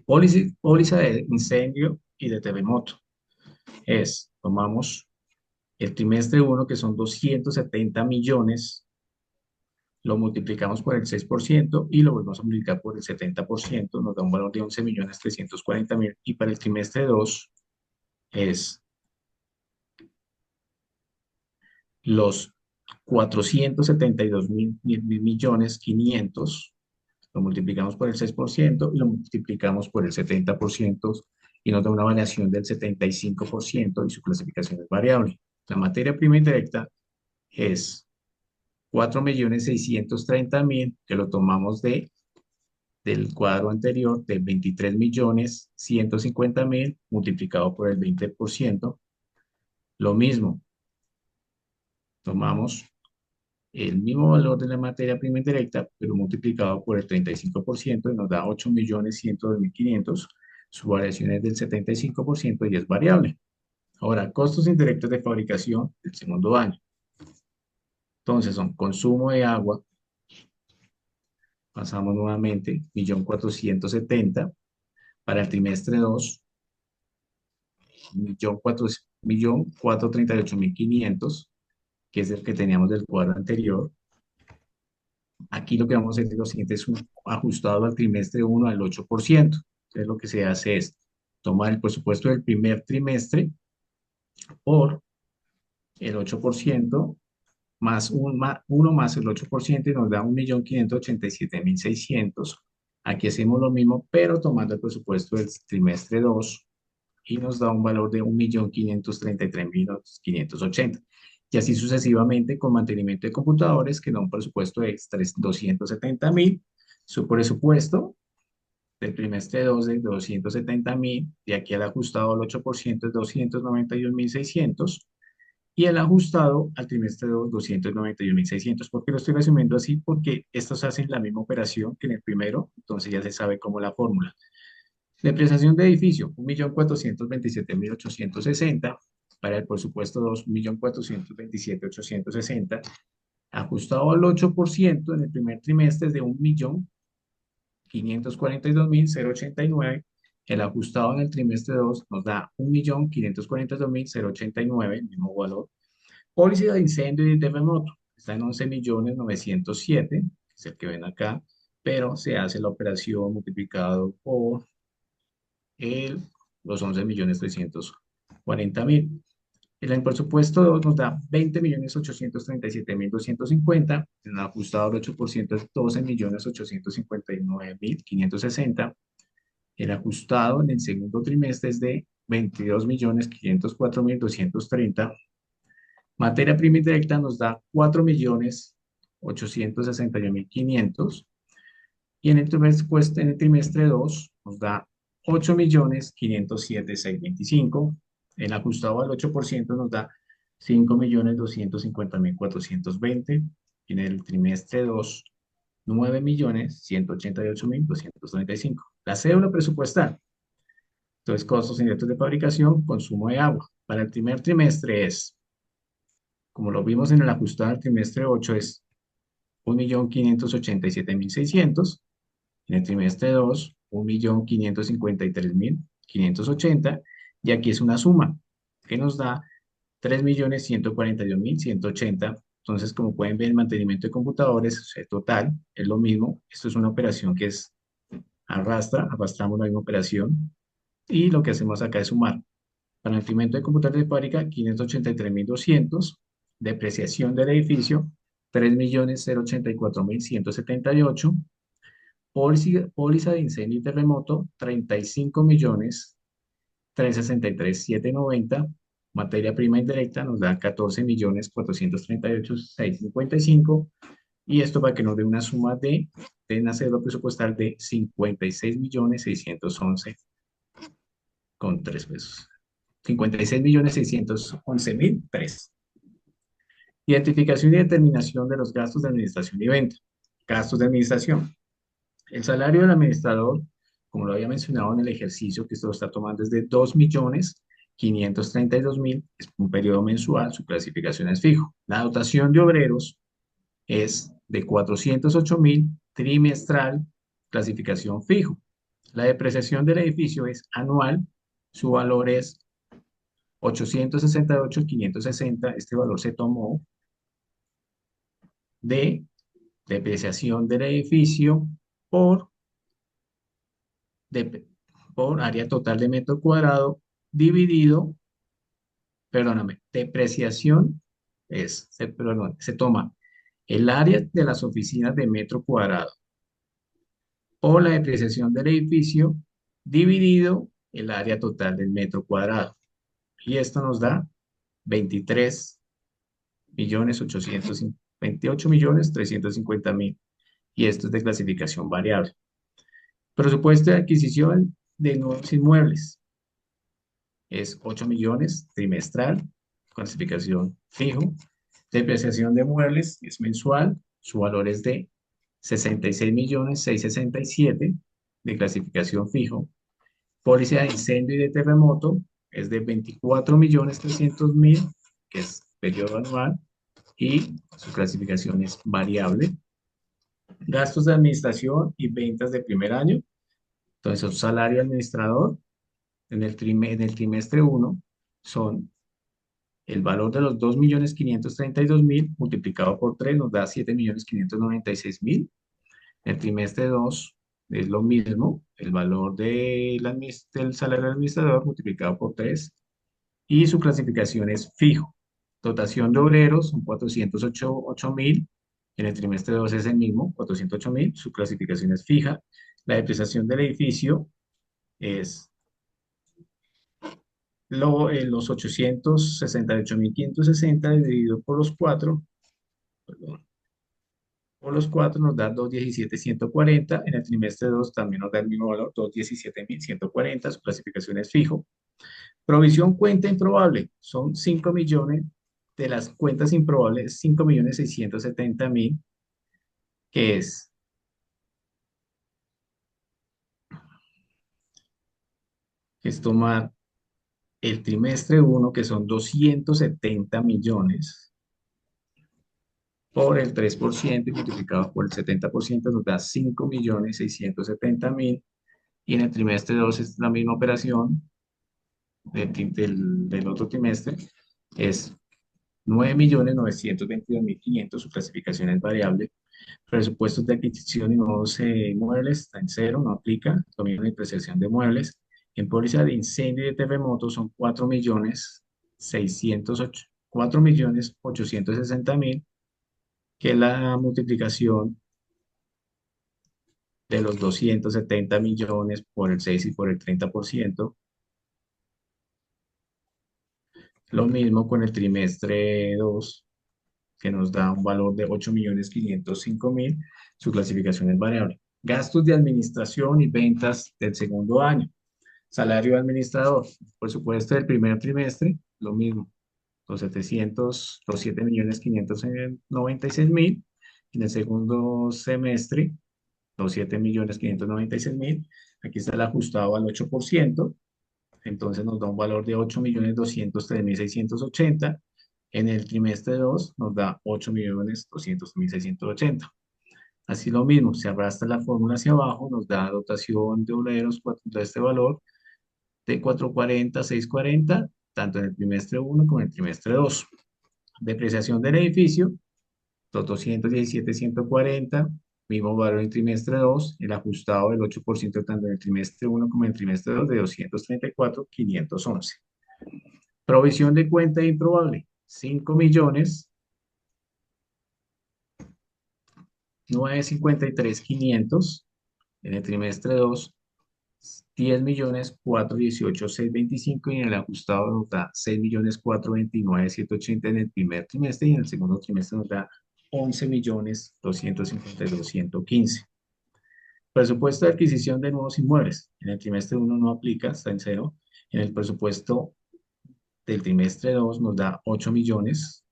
Póliza de incendio y de terremoto. Tomamos el trimestre 1, que son 270 millones, lo multiplicamos por el 6% y lo volvemos a multiplicar por el 70%, nos da un valor de 11.340.000. Y para el trimestre 2 es los 472.500.000, lo multiplicamos por el 6% y lo multiplicamos por el 70% y nos da una variación del 75% y su clasificación es variable. La materia prima indirecta es 4.630.000, que lo tomamos del cuadro anterior de 23.150.000 multiplicado por el 20%. Lo mismo, tomamos el mismo valor de la materia prima indirecta, pero multiplicado por el 35% y nos da 8.102.500. Su variación es del 75% y es variable. Ahora, costos indirectos de fabricación del segundo año. Entonces son consumo de agua, pasamos nuevamente, 1.470.000. Para el trimestre 2, 1.438.500, que es el que teníamos del cuadro anterior. Aquí lo que vamos a hacer es lo siguiente, es un ajustado al trimestre 1 al 8%. Entonces lo que se hace es tomar el presupuesto del primer trimestre por el 8% más 1 más el 8% y nos da 1.587.600. Aquí hacemos lo mismo, pero tomando el presupuesto del trimestre 2 y nos da un valor de 1.533.580. Y así sucesivamente con mantenimiento de computadores, que da un presupuesto de 270.000. Su presupuesto del trimestre 2 de 270.000, de aquí al ajustado al 8% es 291.600, y el ajustado al trimestre 2, 291.600. ¿Por qué lo estoy resumiendo así? Porque estos hacen la misma operación que en el primero, entonces ya se sabe cómo la fórmula. Depreciación de edificio, 1.427.860. Para el presupuesto 2, 1.427.860. Ajustado al 8% en el primer trimestre es de 1.542.089. El ajustado en el trimestre 2 nos da 1.542.089, el mismo valor. Póliza de incendio y de terremoto está en 11.907.000, que es el que ven acá, pero se hace la operación multiplicado por los 11.340.000. El presupuesto 2 nos da 20.837.250, el ajustado al 8% es 12.859.560. El ajustado en el segundo trimestre es de 22.504.230. Materia prima indirecta nos da 4.861.500 y en el trimestre 2 nos da 8.507.625. El ajustado al 8% nos da 5.250.420. Y en el trimestre 2, 9.188.235. La cédula presupuestal. Entonces, costos indirectos de fabricación, consumo de agua. Para el primer trimestre es, como lo vimos en el ajustado del trimestre 8, es 1.587.600. En el trimestre 2, 1.553.580. Y aquí es una suma que nos da 3.142.180. Entonces, como pueden ver, el mantenimiento de computadores, o sea, total, es lo mismo. Esto es una operación que es arrastramos la misma operación. Y lo que hacemos acá es sumar. Para el mantenimiento de computadores de fábrica, 583.200. Depreciación del edificio, 3.084.178. Póliza de incendio y terremoto, 35.363.790. Materia prima indirecta nos da 14.438.655. Y esto para que nos dé una suma de una cédula presupuestal de 56.611.3 pesos. 56.611.003. Identificación y determinación de los gastos de administración y venta. Gastos de administración. El salario del administrador, como lo había mencionado en el ejercicio, que esto lo está tomando es de 2.532.000, es un periodo mensual, su clasificación es fijo. La dotación de obreros es de 408.000 trimestral, clasificación fijo. La depreciación del edificio es anual, su valor es 868.560. Este valor se tomó de depreciación del edificio por de- por área total de metro cuadrado dividido, perdóname, depreciación se toma el área de las oficinas de metro cuadrado o la depreciación del edificio dividido el área total del metro cuadrado. Y esto nos da 28.350.000. Y esto es de clasificación variable. Presupuesto de adquisición de nuevos inmuebles es 8 millones trimestral, clasificación fijo. Depreciación de muebles es mensual, su valor es de 66.667.000 de clasificación fijo. Póliza de incendio y de terremoto es de 24.300.000, que es periodo anual, y su clasificación es variable. Gastos de administración y ventas de primer año. Entonces, un salario administrador en el trimestre 1 son el valor de los 2.532.000 multiplicado por 3 nos da 7.596.000. El trimestre 2 es lo mismo, el valor del salario administrador multiplicado por 3 y su clasificación es fijo. Dotación de obreros son 408.000. En el trimestre 2 es el mismo, 408.000. Su clasificación es fija. La depreciación del edificio es los 868.560 dividido por los 4, perdón, por los 4 nos da 217.140. En el trimestre 2 también nos da el mismo valor, 217.140. Su clasificación es fijo. Provisión cuenta improbable, son 5 millones. De las cuentas improbables, 5.670.000, que es tomar el trimestre 1, que son 270 millones, por el 3% y multiplicado por el 70% nos da 5.670.000. Y en el trimestre 2 es la misma operación del otro trimestre, es 9.922.500. Su clasificación es variable. Presupuestos de adquisición y nuevos muebles está en cero, no aplica. Dominio de depreciación de muebles. En póliza de incendio y de terremoto son 4.860.000, que es la multiplicación de los 270 millones por el 6 y por el 30%. Lo mismo con el trimestre 2, que nos da un valor de 8.505.000. Su clasificación es variable. Gastos de administración y ventas del segundo año. Salario de administrador. Por supuesto, del primer trimestre, lo mismo. Los 7.596.000. En el segundo semestre, los 7.596.000. Aquí está el ajustado al 8%. Entonces nos da un valor de 8.203.680. En el trimestre 2 nos da 8.200.680. Así lo mismo, se arrastra la fórmula hacia abajo, nos da dotación de obreros de este valor de 440, 640, tanto en el trimestre uno como en el trimestre 2. Depreciación del edificio, los 217.140, mismo valor en el trimestre 2, el ajustado del 8% tanto en el trimestre uno como en el trimestre 2 de 234.511. Provisión de cuenta improbable, 5.953.500. En el trimestre 2, 10.418.625 y en el ajustado nos da 6.429.780 en el primer trimestre y en el segundo trimestre nos da 11.252.115. Presupuesto de adquisición de nuevos inmuebles. En el trimestre uno no aplica, está en cero. En el presupuesto del trimestre 2 nos da 8 millones.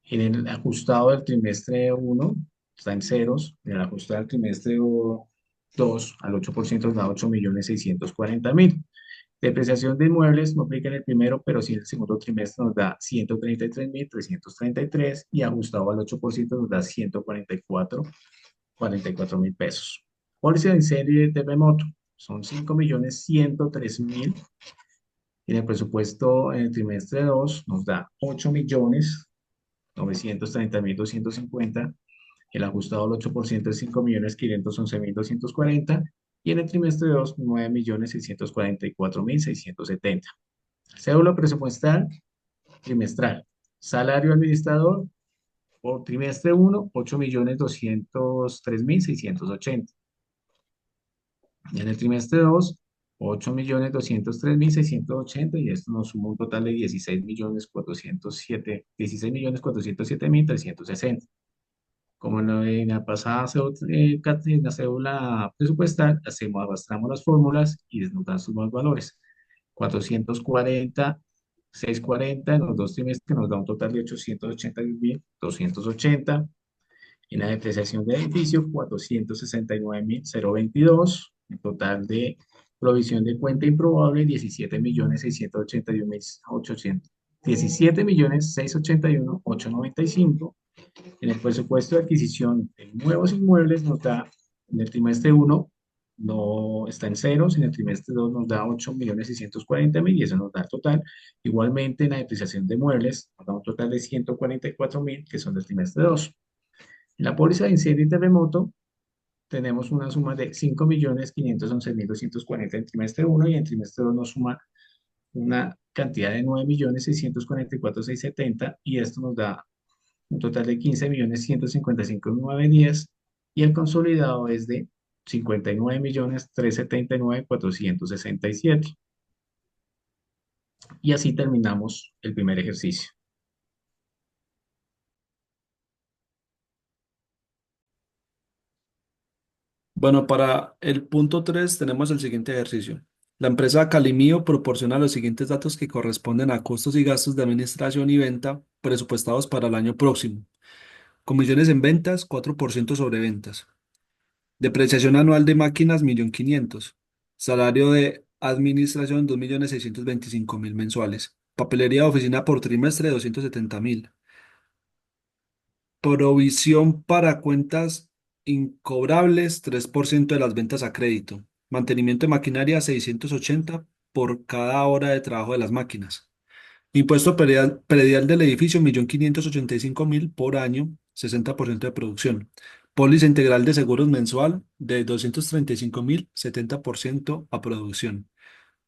En el ajustado del trimestre uno está en ceros. En el ajustado del trimestre 2 al 8% nos da 8.640.000. Depreciación de inmuebles no aplica en el primero, pero sí en el segundo trimestre nos da 133.333 y ajustado al 8% nos da 144.000 pesos. Póliza de incendio y de terremoto son 5.103.000. En el presupuesto en el trimestre 2 nos da 8.930.250. El ajustado al 8% es 5.511.240. Y en el trimestre 2, 9.644.670. Cédula presupuestal trimestral. Salario administrador por trimestre 1, 8.203.680. Y en el trimestre 2, 8.203.680 y esto nos suma un total de 16.407.360. Como en la pasada en la cédula presupuestal, arrastramos las fórmulas y nos dan sus nuevos valores. 440, 640 en los dos trimestres, que nos da un total de 881.280. En la depreciación de edificio, 469.022. En total de provisión de cuenta improbable, 17.681.800. 17.681.895. En el presupuesto de adquisición de nuevos inmuebles nos da, en el trimestre uno no está en ceros, en el trimestre 2 nos da 8.640.000 y eso nos da el total. Igualmente en la depreciación de muebles nos da un total de 144.000 que son del trimestre 2. En la póliza de incendio y terremoto tenemos una suma de 5.511.240 en el trimestre uno y en el trimestre 2 nos suma una cantidad de 9.644.670 y esto nos da un total de 15.155.910 y el consolidado es de 59.379.467. Y así terminamos el primer ejercicio. Bueno, para el punto 3 tenemos el siguiente ejercicio. La empresa Calimío proporciona los siguientes datos que corresponden a costos y gastos de administración y venta presupuestados para el año próximo. Comisiones en ventas, 4% sobre ventas. Depreciación anual de máquinas, 1.500.000. Salario de administración, 2.625.000 mensuales. Papelería de oficina por trimestre, 270.000. Provisión para cuentas incobrables, 3% de las ventas a crédito. Mantenimiento de maquinaria, 680 por cada hora de trabajo de las máquinas. Impuesto predial del edificio, 1.585.000 por año, 60% de producción. Póliza integral de seguros mensual de 235.000, 70% a producción.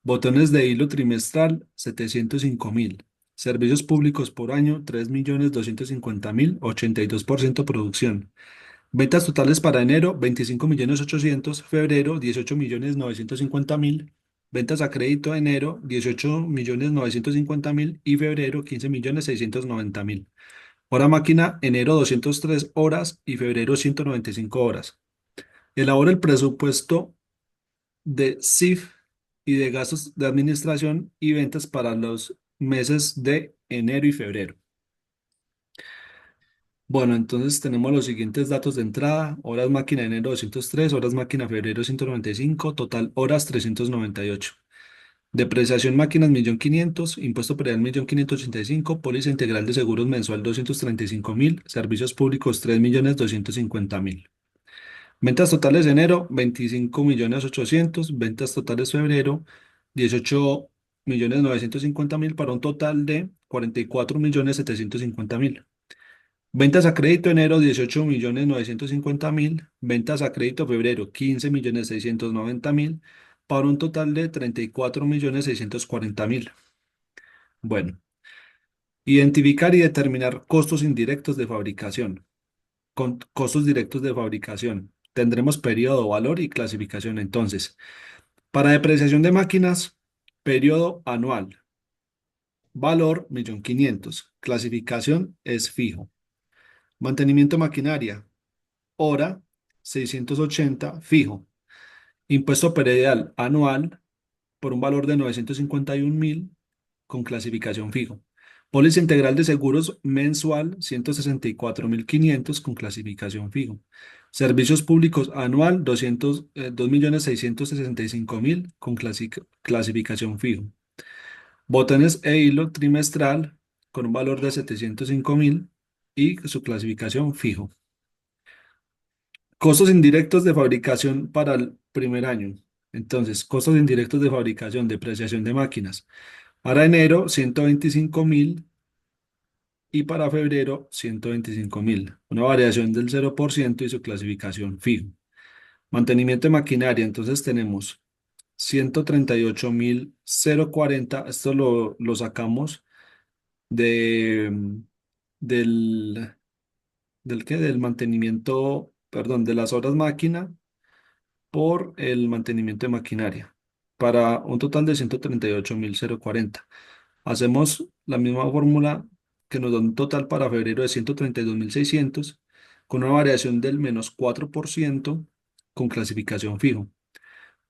Botones de hilo trimestral, 705.000. Servicios públicos por año, 3.250.000, 82% producción. Ventas totales para enero, 25.800.000. Febrero, 18.950.000. Ventas a crédito enero, 18.950.000 y febrero, 15.690.000. Hora máquina, enero 203 horas y febrero 195 horas. Elabora el presupuesto de CIF y de gastos de administración y ventas para los meses de enero y febrero. Bueno, entonces tenemos los siguientes datos de entrada: horas máquina enero 203, horas máquina febrero 195, total horas 398. Depreciación máquinas 1.500.000, impuesto predial 1.585.000, póliza integral de seguros mensual 235.000, servicios públicos 3.250.000. Ventas totales de enero 25.800.000, ventas totales febrero 18.950.000 para un total de 44.750.000. Ventas a crédito enero 18.950.000, ventas a crédito febrero 15.690.000 para un total de 34.640.000. Bueno, identificar y determinar costos indirectos de fabricación. Con costos directos de fabricación tendremos periodo, valor y clasificación. Entonces, para depreciación de máquinas, periodo anual, valor 1.500.000, clasificación es fijo. Mantenimiento de maquinaria, hora 680 fijo. Impuesto predial anual por un valor de 951.000 con clasificación fijo. Póliza integral de seguros mensual 164.500 con clasificación fijo. Servicios públicos anual 2.665.000 con clasificación fijo. Botones e hilo trimestral con un valor de 705.000 y su clasificación fijo. Costos indirectos de fabricación para el primer año. Entonces, costos indirectos de fabricación, depreciación de máquinas. Para enero, 125.000 y para febrero, 125.000. Una variación del 0% y su clasificación fijo. Mantenimiento de maquinaria. Entonces, tenemos 138.040. Esto lo sacamos de, del, ¿del qué? Del mantenimiento, perdón, de las horas máquina por el mantenimiento de maquinaria, para un total de 138.040. Hacemos la misma fórmula que nos da un total para febrero de 132.600 con una variación del -4% con clasificación fijo.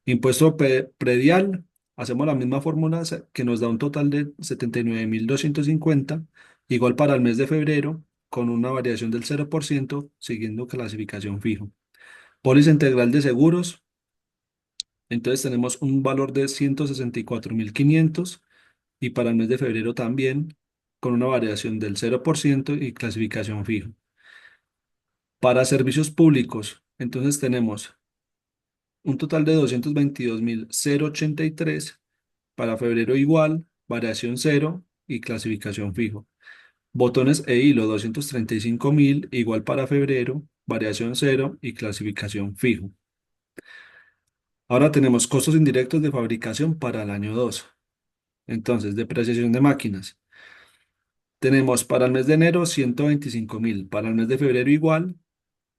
Impuesto predial, hacemos la misma fórmula que nos da un total de 79.250 igual para el mes de febrero, con una variación del 0% siguiendo clasificación fijo. Póliza integral de seguros. Entonces tenemos un valor de 164.500 y para el mes de febrero también, con una variación del 0% y clasificación fijo. Para servicios públicos, entonces tenemos un total de 222.083, para febrero igual, variación cero y clasificación fijo. Botones e hilo 235.000 igual para febrero, variación cero y clasificación fijo. Ahora tenemos costos indirectos de fabricación para el año 2. Entonces, depreciación de máquinas. Tenemos para el mes de enero 125.000, para el mes de febrero igual,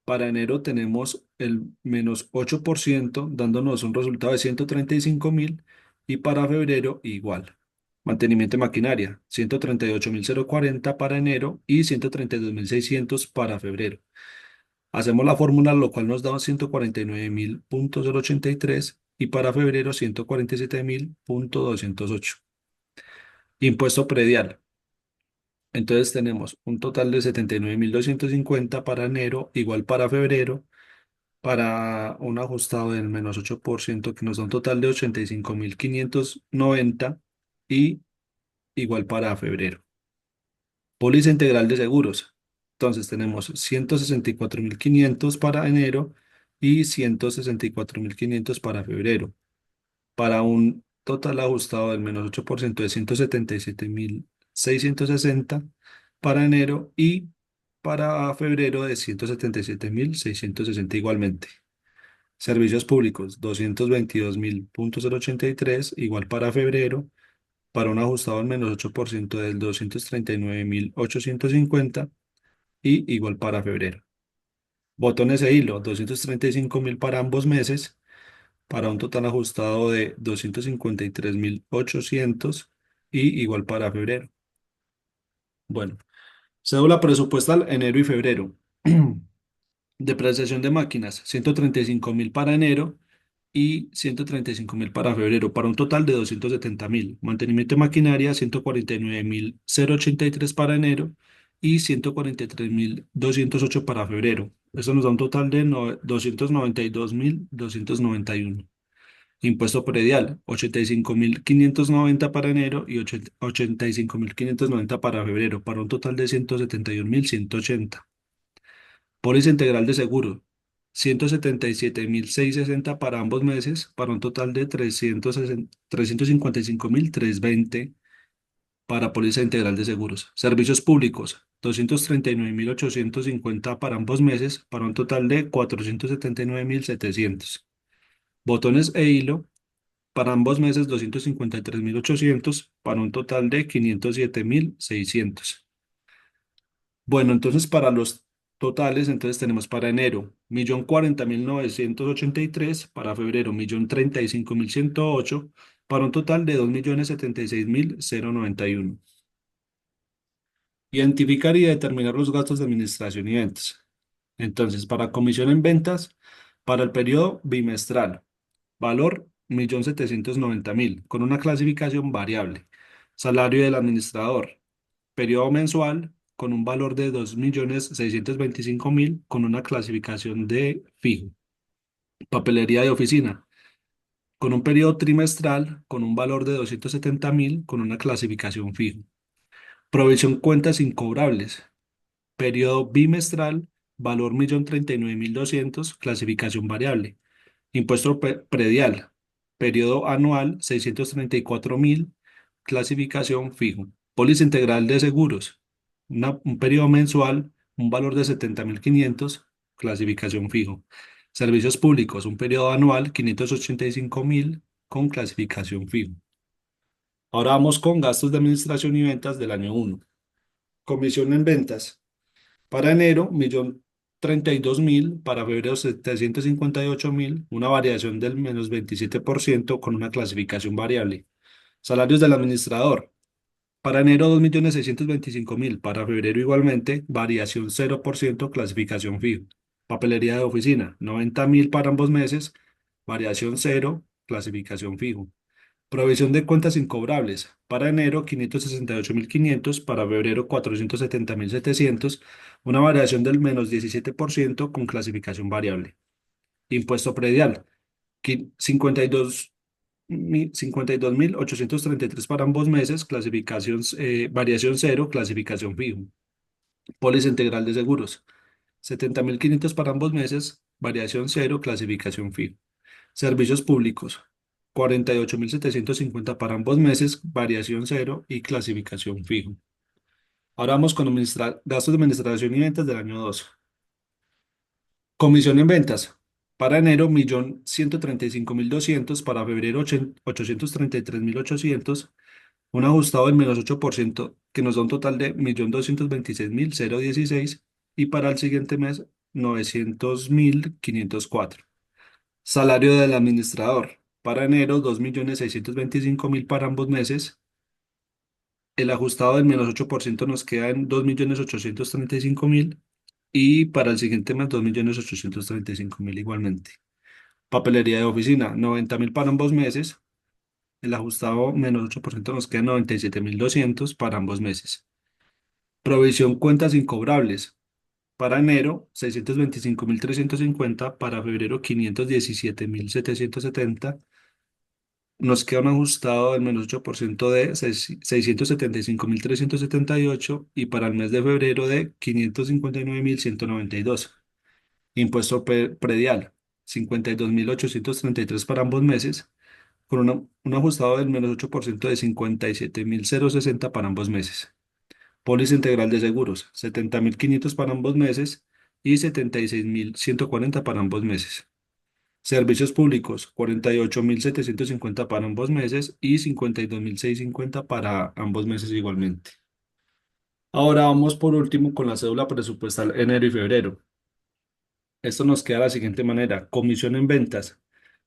para enero tenemos el -8%, dándonos un resultado de 135.000 y para febrero igual. Mantenimiento de maquinaria, 138.040 para enero y 132.600 para febrero. Hacemos la fórmula, lo cual nos da 149.083 y para febrero 147.208. Impuesto predial. Entonces tenemos un total de 79.250 para enero, igual para febrero, para un ajustado del -8% que nos da un total de 85.590 y igual para febrero. Póliza integral de seguros. Entonces tenemos 164.500 para enero y 164.500 para febrero, para un total ajustado del -8% de 177.660 para enero y para febrero de 177.660 igualmente. Servicios públicos, 222.083 igual para febrero, para un ajustado del -8% del 239.850 y igual para febrero. Botones e hilo, 235.000 para ambos meses, para un total ajustado de 253.800 y igual para febrero. Bueno, cédula presupuestal enero y febrero. Depreciación de máquinas, 135.000 para enero y 135.000 para febrero, para un total de 270.000. Mantenimiento de maquinaria, 149.083 para enero y 143.208 para febrero. Eso nos da un total de 292.291. Impuesto predial, 85.590 para enero y 85.590 para febrero, para un total de 171.180. Póliza integral de seguro, 177.660 para ambos meses, para un total de 355.320 para póliza integral de seguros. Servicios públicos, 239.850 para ambos meses, para un total de 479.700. Botones e hilo, para ambos meses 253.800 para un total de 507.600. Bueno, entonces para los totales, entonces tenemos para enero 1.040.983, para febrero 1.035.108, para un total de 2.076.091. Identificar y determinar los gastos de administración y ventas. Entonces, para comisión en ventas, para el periodo bimestral, valor 1.790.000, con una clasificación variable. Salario del administrador, periodo mensual, con un valor de 2.625.000, con una clasificación de fijo. Papelería de oficina, con un periodo trimestral, con un valor de 270.000, con una clasificación fijo. Provisión cuentas incobrables, periodo bimestral, valor 1.039.200, clasificación variable. Impuesto predial, periodo anual 634.000, clasificación fijo. Póliza integral de seguros, un periodo mensual, un valor de 70.500, clasificación fijo. Servicios públicos, un periodo anual 585.000 con clasificación fijo. Ahora vamos con gastos de administración y ventas del año 1. Comisión en ventas. Para enero, 1.032.000, para febrero 758.000, una variación del menos 27% con una clasificación variable. Salarios del administrador. Para enero 2.625.000, para febrero igualmente, variación 0%, clasificación fijo. Papelería de oficina, 90.000 para ambos meses, variación 0, clasificación fijo. Provisión de cuentas incobrables. Para enero, 568.500, para febrero, 470.700, una variación del menos 17% con clasificación variable. Impuesto predial, 52.833 para ambos meses, variación 0, clasificación fijo. Póliza integral de seguros, 70.500 para ambos meses, variación 0, clasificación fijo. Servicios públicos, 48.750 para ambos meses, variación 0 y clasificación fijo. Ahora vamos con gastos de administración y ventas del año 2. Comisión en ventas. Para enero, 1.135.200, para febrero, 833.800, un ajustado del menos 8% que nos da un total de 1.226.016 y para el siguiente mes, 900.504. Salario del administrador. Para enero, 2.625.000 para ambos meses. El ajustado del menos 8% nos queda en 2.835.000 y para el siguiente mes 2.835.000 igualmente. Papelería de oficina, 90.000 para ambos meses. El ajustado menos 8% nos queda en 97.200 para ambos meses. Provisión cuentas incobrables. Para enero, 625.350, para febrero, 517.770. Nos queda un ajustado del menos 8% de 675.378 y para el mes de febrero de 559.192. Impuesto predial, 52.833 para ambos meses, con un ajustado del menos 8% de 57.060 para ambos meses. Póliza integral de seguros, 70.500 para ambos meses y 76.140 para ambos meses. Servicios públicos, 48.750 para ambos meses y 52.650 para ambos meses igualmente. Ahora vamos por último con la cédula presupuestal enero y febrero. Esto nos queda de la siguiente manera. Comisión en ventas.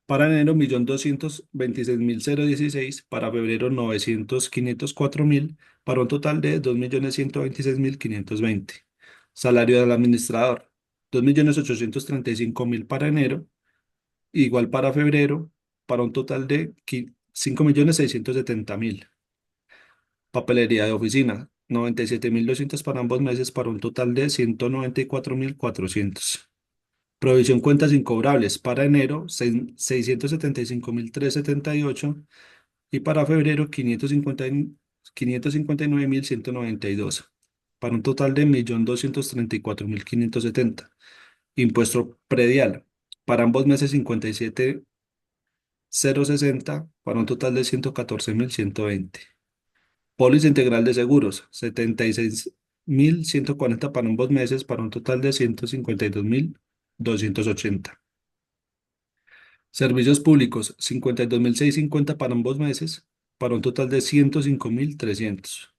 Para enero, 1.226.016, para febrero, 900.504.000, para un total de 2.126.520. Salario del administrador, 2.835.000 para enero, igual para febrero, para un total de 5.670.000. Papelería de oficina, 97.200 para ambos meses para un total de 194.400. Provisión cuentas incobrables para enero 675.378 y para febrero 559.192 para un total de 1.234.570. Impuesto predial para ambos meses 57.060 para un total de 114.120. Póliza integral de seguros 76.140 para ambos meses para un total de 152.280. Servicios públicos 52.650 para ambos meses para un total de 105.300.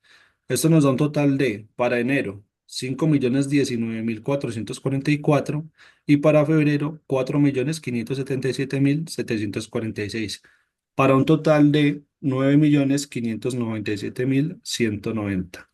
Esto nos da un total de, para enero, 5.019.444 y para febrero, 4.577.746, para un total de 9.597.190.